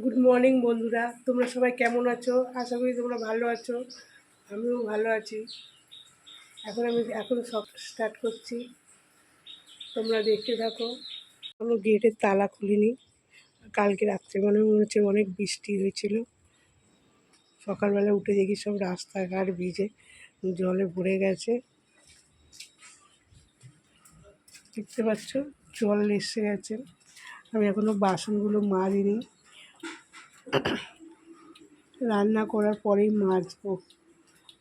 Good morning বন্ধুরা, তোমরা সবাই কেমন আছো? আশা করি তোমরা ভালো আছো। আমিও ভালো আছি। এখন সব স্টার্ট করছি, তোমরা দেখতে থাকো। কোনো গেটের তালা খুলিনি, কালকে রাত্রে মনে হচ্ছে অনেক বৃষ্টি হয়েছিল। সকালবেলা উঠে দেখি সব রাস্তাঘাট ভিজে জলে ভরে গেছে, দেখতে পাচ্ছ জল এসে গেছে। আমি এখনও বাসনগুলো মাজিনি, রান্না করার পরেই মাজবো।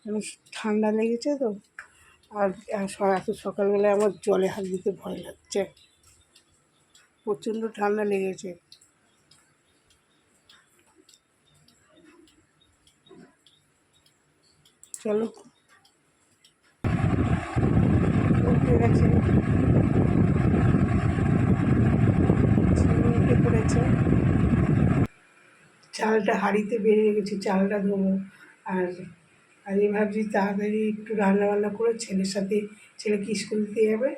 এখন ঠান্ডা লেগেছে তো, আর এত সকালবেলায় আমার জলে হাত দিতে ভয় লাগছে, প্রচণ্ড ঠান্ডা লেগেছে। চলো, উঠে গেছে, উঠে পড়েছে। চালটা হাঁড়িতে বেড়ে রেখেছি, চালটা ধোবো। আর আমি ভাবছি তাড়াতাড়ি একটু রান্নাবান্না করে ছেলেকে স্কুল দিতে যাবে,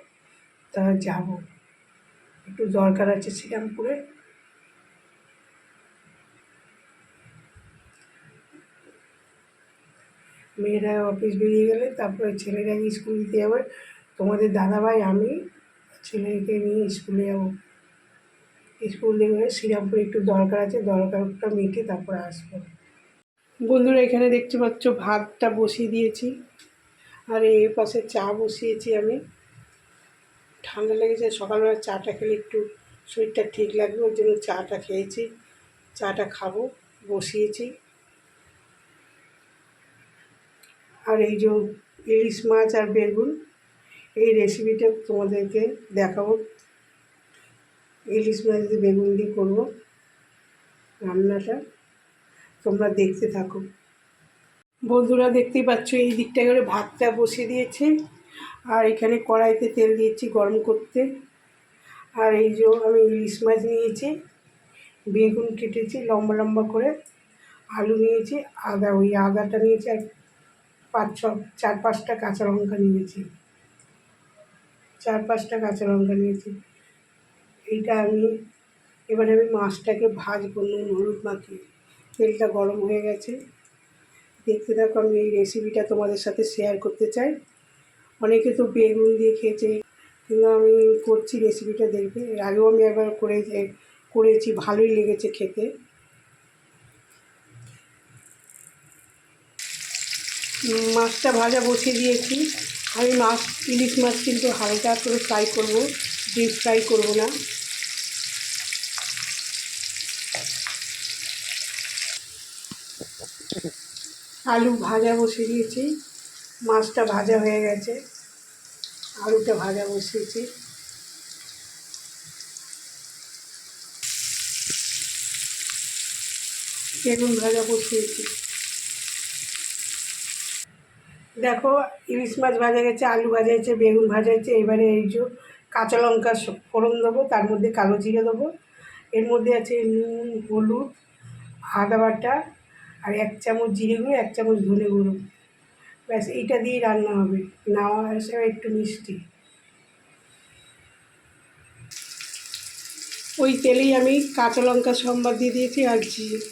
তা যাবো, একটু দরকার আছে শ্রীরামপুরে। মেয়েরা অফিস বেরিয়ে গেলে তারপরে ছেলেরা স্কুল দিতে যাবে। তোমাদের দাদাভাই আমি ছেলেকে নিয়ে স্কুলে যাবো। স্কুল থেকে শ্রীরামপুরে একটু দরকার আছে, দরকারটা মিটে তারপরে আসবো। বন্ধুরা, এখানে দেখতে পাচ্ছ ভাতটা বসিয়ে দিয়েছি, আর এই পাশে চা বসিয়েছি। আমি ঠান্ডা লেগেছে, সকালবেলা চাটা খেলে একটু শরীরটা ঠিক লাগবে, ওই জন্য চাটা খেয়েছি। চাটা খাবো, বসিয়েছি। আর এই যে ইলিশ মাছ আর বেগুন, এই রেসিপিটা তোমাদেরকে দেখাবো। ইলিশ মাছ দিয়ে বেগুন দিয়ে করবো রান্নাটা, তোমরা দেখতে থাকো। বন্ধুরা, দেখতেই পাচ্ছ এই দিকটা করে ভাতটা বসিয়ে দিয়েছি, আর এখানে কড়াইতে তেল দিয়েছি গরম করতে। আর এই যে আমি ইলিশ মাছ নিয়েছি, বেগুন কেটেছি লম্বা লম্বা করে, আলু নিয়েছি, আদাটা নিয়েছি, আর 4-5টা কাঁচা লঙ্কা নিয়েছি। এইটা এবারে আমি মাছটাকে ভাজবো নুন হলুদ মাখিয়ে। তেলটা গরম হয়ে গেছে, দেখতে থাকো। আমি এই রেসিপিটা তোমাদের সাথে শেয়ার করতে চাই। অনেকে তো বেগুন দিয়ে খেয়েছে, কিন্তু আমি করছি রেসিপিটা, দেখবে। এর আগেও আমি একবার করেছি, ভালোই লেগেছে খেতে। মাছটা ভাজা বসিয়ে দিয়েছি। আমি ইলিশ মাছ কিন্তু হালকা করে ফ্রাই করবো, ডিপ ফ্রাই করবো না। আলু ভাজা বসিয়ে দিয়েছি, মাছটা ভাজা হয়ে গেছে, আলুটা ভাজা বসিয়েছি। বেগুন ভাজা বসিয়েছি। দেখো, ইলিশ মাছ ভাজা গেছে, আলু ভাজা হয়েছে, বেগুন ভাজা হয়েছে। এবারে এই যে কাঁচা লঙ্কা ফোড়ন দেবো, তার মধ্যে কালো জিরে দেবো। এর মধ্যে আছে নুন হলুদ আদা বাটা, আর 1 চামচ জিরে গুঁড়ো, 1 চামচ ধনে গুঁড়ো। ব্যাস, এইটা দিয়েই রান্না হবে। নাওয়া হিসেবে একটু মিষ্টি। ওই তেলেই আমি কাঁচা লঙ্কা সম্বার দিয়ে দিয়েছি, আর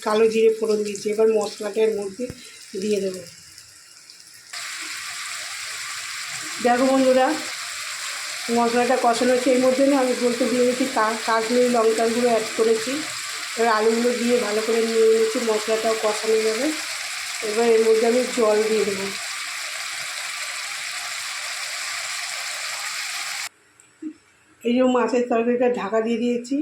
কালো জিরে ফোড়ন দিয়েছি। এবার মশলাটার মধ্যে দিয়ে দেবো। দেখো বন্ধুরা, মশলাটা কষানো হচ্ছে, এর মধ্যে না আমি বলতে দিয়ে দিয়েছি কাশ্মীরি লঙ্কার গুঁড়ো অ্যাড করেছি। এবার আলুগুলো দিয়ে ভালো করে নিয়ে নিয়েছি, মশলাটাও কষানো যাবে। এবার এর মধ্যে আমি জল দিয়ে দেবো। এই যে মাছের তরকারিটা ঢাকা দিয়ে দিয়েছি,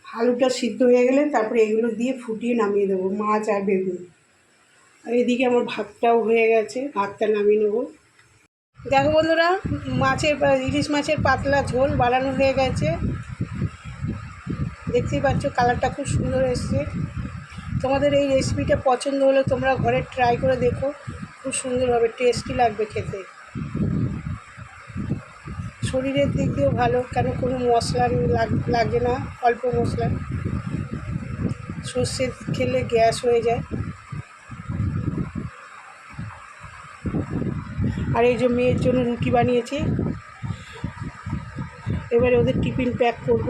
আলুটা সিদ্ধ হয়ে গেলে তারপরে এগুলো দিয়ে ফুটিয়ে নামিয়ে দেবো, মাছ আর বেগুন। আর এদিকে আমার ভাতটাও হয়ে গেছে, ভাতটা নামিয়ে নেবো। দেখো বন্ধুরা, ইলিশ মাছের পাতলা ঝোল বানানো হয়ে গেছে, দেখতেই পাচ্ছ কালারটা খুব সুন্দর এসছে। তোমাদের এই রেসিপিটা পছন্দ হলে তোমরা ঘরে ট্রাই করে দেখো, খুব সুন্দর হবে, টেস্টি লাগবে খেতে। শরীরের দিক দিয়েও ভালো, কেন কোনো মশলা লাগে না, অল্প মশলা। সর্ষে খেলে গ্যাস হয়ে যায়। আর এই যে মেয়ের জন্য রুটি বানিয়েছি, এবারে ওদের টিফিন প্যাক করব,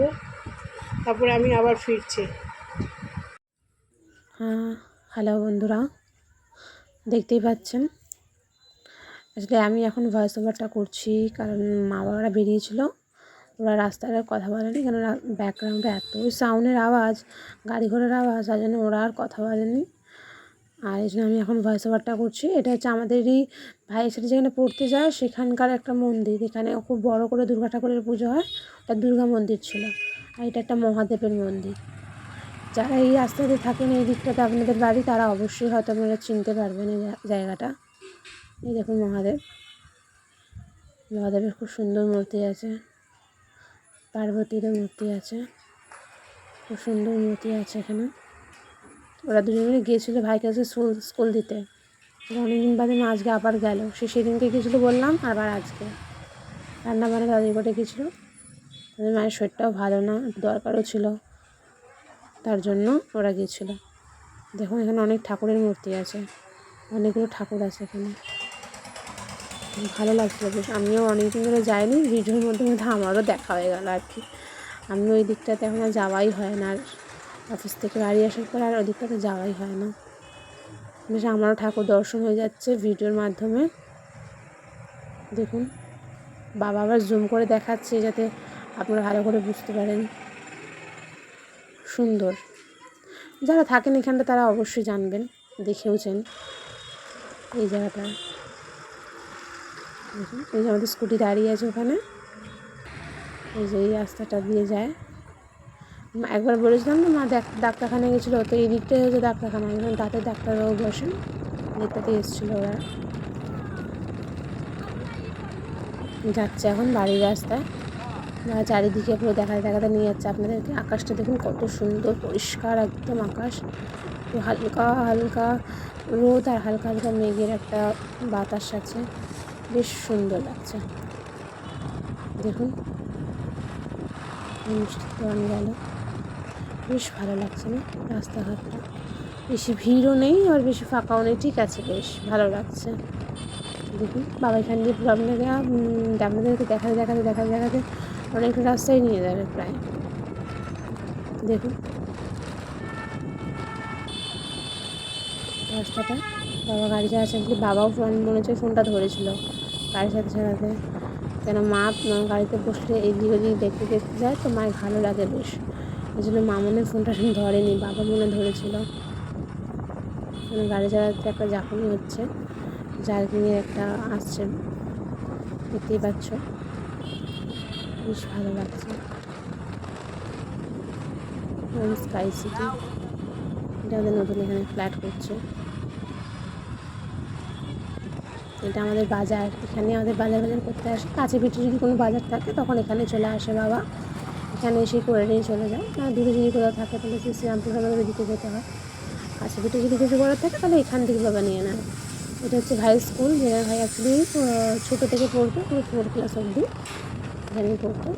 তারপরে আমি আবার ফিরছি। হ্যাঁ, হ্যালো বন্ধুরা, দেখতেই পাচ্ছেন। আসলে আমি এখন ভয়েস ওভারটা করছি কারণ মা বাবারা বেরিয়েছিল, ওরা রাস্তায় আর কথা বলেনি, কেন ব্যাকগ্রাউন্ডে এতই সাউন্ডের আওয়াজ, গাড়ি ঘোড়ার আওয়াজ, তার জন্য ওরা আর কথা বলেনি। আর এই জন্য আমি এখন ভয়েস ওভারটা করছি। এটা হচ্ছে আমাদেরই ভাইয়ের সাথে যেখানে পড়তে যায় সেখানকার একটা মন্দির, এখানে খুব বড় করে দুর্গা ঠাকুরের পুজো হয়, ওটা দুর্গা মন্দির ছিল। আর এটা একটা মহাদেবের মন্দির। যারা এই রাস্তাতে থাকেন এই দিকটাতে আপনাদের বাড়ি, তারা অবশ্যই হয়তো আপনারা চিনতে পারবেন এই জায়গাটা। এই দেখুন মহাদেবের খুব সুন্দর মূর্তি আছে, পার্বতীরও মূর্তি আছে, খুব সুন্দর মূর্তি আছে এখানে। ওরা দুজন মিলে গিয়েছিলো ভাইকে কাছে স্কুল দিতে, অনেকদিন বাদে মা আজকে আবার গেল। সেদিনকে গিয়েছিলো বললাম, আবার আজকে রান্না বান্না তাদের করে গেছিলো। তাদের মায়ের শরীরটাও ভালো না, দরকারও ছিল, তার জন্য ওরা গিয়েছিলো। দেখুন এখানে অনেক ঠাকুরের মূর্তি আছে, অনেকগুলো ঠাকুর আছে এখানে, ভালো লাগছিলো বেশ। আমিও অনেকদিন ধরে যাইনি, ভিডিওর মধ্যে আমারও দেখা হয়ে গেল আর কি। আমি ওই দিকটাতে এখন আর যাওয়াই হয় না, আর অফিস থেকে বাড়ি আসার পর আর ওই দিকটাতে যাওয়াই হয় না। বেশ আমারও ঠাকুর দর্শন হয়ে যাচ্ছে ভিডিওর মাধ্যমে। দেখুন বাবা আবার জুম করে দেখাচ্ছে যাতে আপনারা ভালো করে বুঝতে পারেন। সুন্দর, যারা থাকেন এখানটা তারা অবশ্যই জানবেন, দেখেওছেন এই জায়গাটা। দেখুন এই যে আমাদের স্কুটি দাঁড়িয়ে আছে ওখানে, এই যে এই রাস্তাটা দিয়ে যায়। একবার বলেছিলাম না মা ডাক্তারখানায় গেছিলো, তো এই দিকটাই হচ্ছে ডাক্তারখানা, এবং দাঁতের ডাক্তারবাবু বসেন, দিকটাতে এসেছিলো ওরা। যাচ্ছে এখন বাড়ির রাস্তায়, চারিদিকে পুরো দেখাতে নিয়ে যাচ্ছে আপনাদেরকে। আকাশটা দেখুন কত সুন্দর পরিষ্কার একদম আকাশ, হালকা হালকা রোদ আর হালকা হালকা মেঘের একটা বাতাস আছে, বেশ সুন্দর লাগছে। দেখুন মিষ্টি দোকান গেল, বেশ ভালো লাগছে না রাস্তাঘাটটা, বেশি ভিড়ও নেই আর বেশি ফাঁকাও নেই, ঠিক আছে, বেশ ভালো লাগছে। দেখুন বাবা এখান দিয়ে পুরো আপনাদেরকে দেখাতে অনেকটা রাস্তায় নিয়ে যাবে প্রায়। দেখুন রাস্তাটা, বাবা গাড়ি চালাচ্ছে, বাবাও মনে হচ্ছে ফোনটা ধরেছিল গাড়ির সাথে, কেন মা গাড়িতে বসলে এদিক ওদিক দেখতে যায়, তো মায়ের ভালো লাগে বেশ, ওই জন্য মা মনে ফোনটা ধরেনি, বাবা মনে ধরেছিল। গাড়ি চালাতে একটা জার্কিং হচ্ছে, জার্কিংয়ের একটা আসছে, দেখতেই পাচ্ছ, বেশ ভালো লাগছে। স্কাই সিটি, এটা আমাদের নতুন এখানে ফ্ল্যাট করছে। এটা আমাদের বাজার, এখানে আমাদের বাজার করতে আসে, কাছে পিঠে যদি কোনো বাজার থাকে তখন এখানে চলে আসে বাবা, এখানে এসে করে নিয়ে চলে যায়। না দূরে যদি কোথাও থাকে তাহলে সে শ্রীরামপুর আমাদের ওদিকে যেতে হয়, কাছে পিঠে যদি কিছু করার থাকে তাহলে এখান থেকে বাবা নিয়ে নেয়। এটা হচ্ছে ভাইয়ের স্কুল, যেটা ভাই অ্যাকচুয়ালি ছোটো থেকে পড়তো, পুরো 4 ক্লাস অবধি এখানেই পড়তো।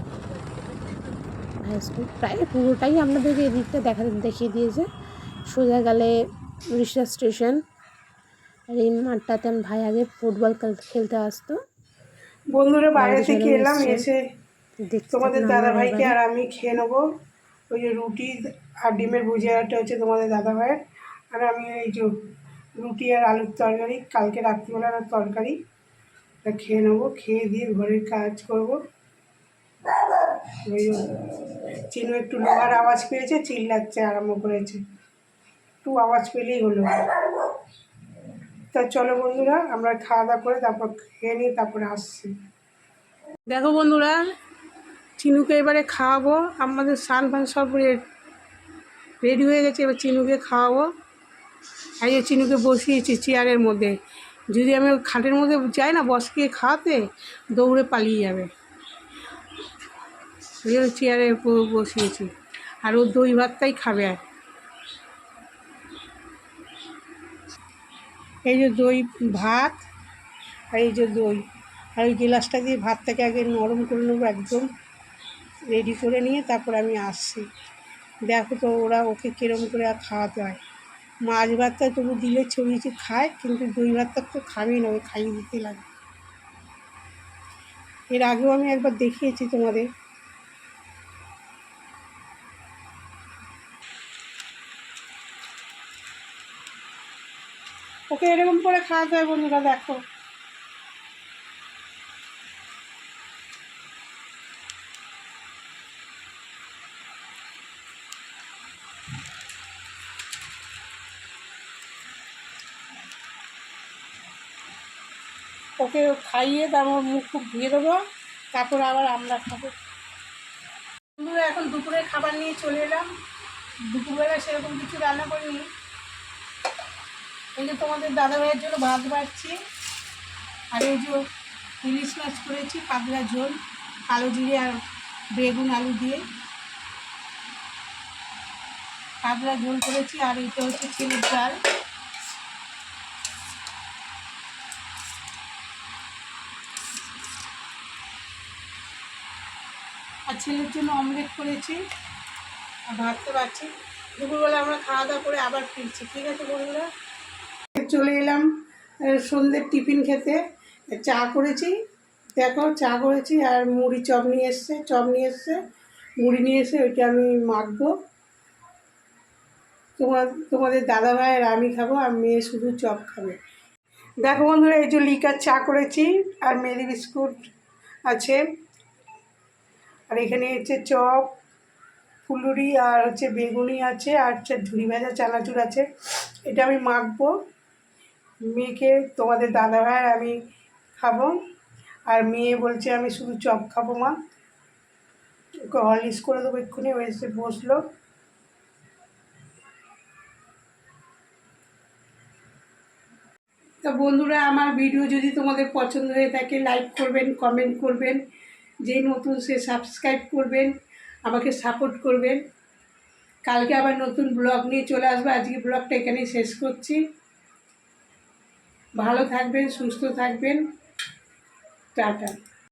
হাই স্কুল প্রায় পুরোটাই আপনাদেরকে এদিকটা দেখিয়ে দিয়েছে। সোজা গেলে উড়িষ্যা স্টেশন, আর এই মাঠটাতে ভাই আগে ফুটবল খেলতে আসতো। বন্ধুরা বাইরে থেকে এলাম, এসে দেখতে তোমাদের থাকুন দাদা আপনারা ভাইকে এবারে। আর আমি খেয়ে নেবো। ওই যে রুটি আর ডিমের ভুজিয়াটা হচ্ছে তোমাদের দাদা ভাইয়ের, আর আমি এই যে রুটি আর আলুর তরকারি, কালকে রাত্রিবেলার তরকারি, খেয়ে নেবো। খেয়ে দিয়ে ঘরের কাজ করবো। ওই চিনু একটু লোহার আওয়াজ পেয়েছে, চিল্লাচ্ছে আরম্ভ করেছে, একটু আওয়াজ পেলেই হলো। তা চলো বন্ধুরা, আমরা খাওয়া দাওয়া করে তারপর খেয়ে নিই, তারপরে আসছি। দেখো বন্ধুরা, চিনুকে এবারে খাওয়াবো, আমাদের স্নান ফান সব রেডি হয়ে গেছে, এবার চিনুকে খাওয়াবো। আর এই চিনুকে বসিয়েছি চেয়ারের মধ্যে, যদি আমি খাটের মধ্যে যাই না বসিয়ে খাওয়াতে, দৌড়ে পালিয়ে যাবে, ওই জন্য চেয়ারে বসিয়েছি। আর ও দই ভাতটাই খাবে। আর এই যে দই ভাত, আর এই যে দই, আর ওই গ্লাসটা দিয়ে ভাতটাকে আগে নরম করে নেবো, একদম রেডি করে নিয়ে তারপর আমি আসছি। দেখো তো ওকে কীরকম করে আর খাওয়াতে হয়। মাছ ভাতটা তবু দিলে ছড়িয়েছি খায়, কিন্তু দই ভাতটা তো খাবেই না, ওই খাইয়ে দিতে লাগে। এর আগেও আমি একবার দেখিয়েছি তোমাদের। ওকে এরকম করে খাওয়াতে হয় বন্ধুরা, দেখো। ওকে খাইয়ে তারপর মুখ খুব ধুয়ে দেবো, তারপর আবার আমরা খাবো। বন্ধুরা এখন দুপুরের খাবার নিয়ে চলে এলাম। দুপুরবেলা সেরকম কিছু রান্না করিনি, এই যে তোমাদের দাদাভাইয়ের জন্য ভাত বাড়ছি, আর এই যে ইলিশ মাছ করেছি পাতলা ঝোল, কালো জিরে আর বেগুন আলু দিয়ে পাতলা ঝোল করেছি। আর এটা হচ্ছে ছেলের ডাল। আর ছেলের জন্য অমলেট করেছি আর ভাততে পারছি। দুপুরবেলা আমরা খাওয়া দাওয়া করে আবার ফিরছি, ঠিক আছে বন্ধুরা। চলে এলাম সন্ধ্যের টিফিন খেতে। চা করেছি, দেখো চা করেছি, আর মুড়ি চপ নিয়ে এসছে, মুড়ি নিয়ে এসে ওইটা আমি মাখবো। তোমাদের দাদাভাই আর আমি খাবো, আর মেয়ে শুধু চপ খাবে। দেখো বন্ধুরা, এই যে লিকার চা করেছি, আর মেরি বিস্কুট আছে, আর এখানে হচ্ছে চপ, ফুলুরি, আর হচ্ছে বেগুনি আছে, আর হচ্ছে ঝুড়ি ভাজা চানাচুর আছে। এটা আমি মাখবো, মেয়েকে তোমাদের দাদাভাই আর আমি খাবো। আর মেয়ে বলছে আমি শুধু চপ খাবো মা, ওকে হরলিক্স করে দেবো এক্ষুনি। ও এসে বসলো। তো বন্ধুরা, আমার ভিডিও যদি তোমাদের পছন্দ হয়ে থাকে লাইক করবেন, কমেন্ট করবেন, যেই নতুন সে সাবস্ক্রাইব করবেন, আমাকে সাপোর্ট করবেন। কালকে আবার নতুন ব্লগ নিয়ে চলে আসবো। আজকে ব্লগটা এখানেই শেষ করছি। ভালো থাকবেন, সুস্থ থাকবেন, টাটা।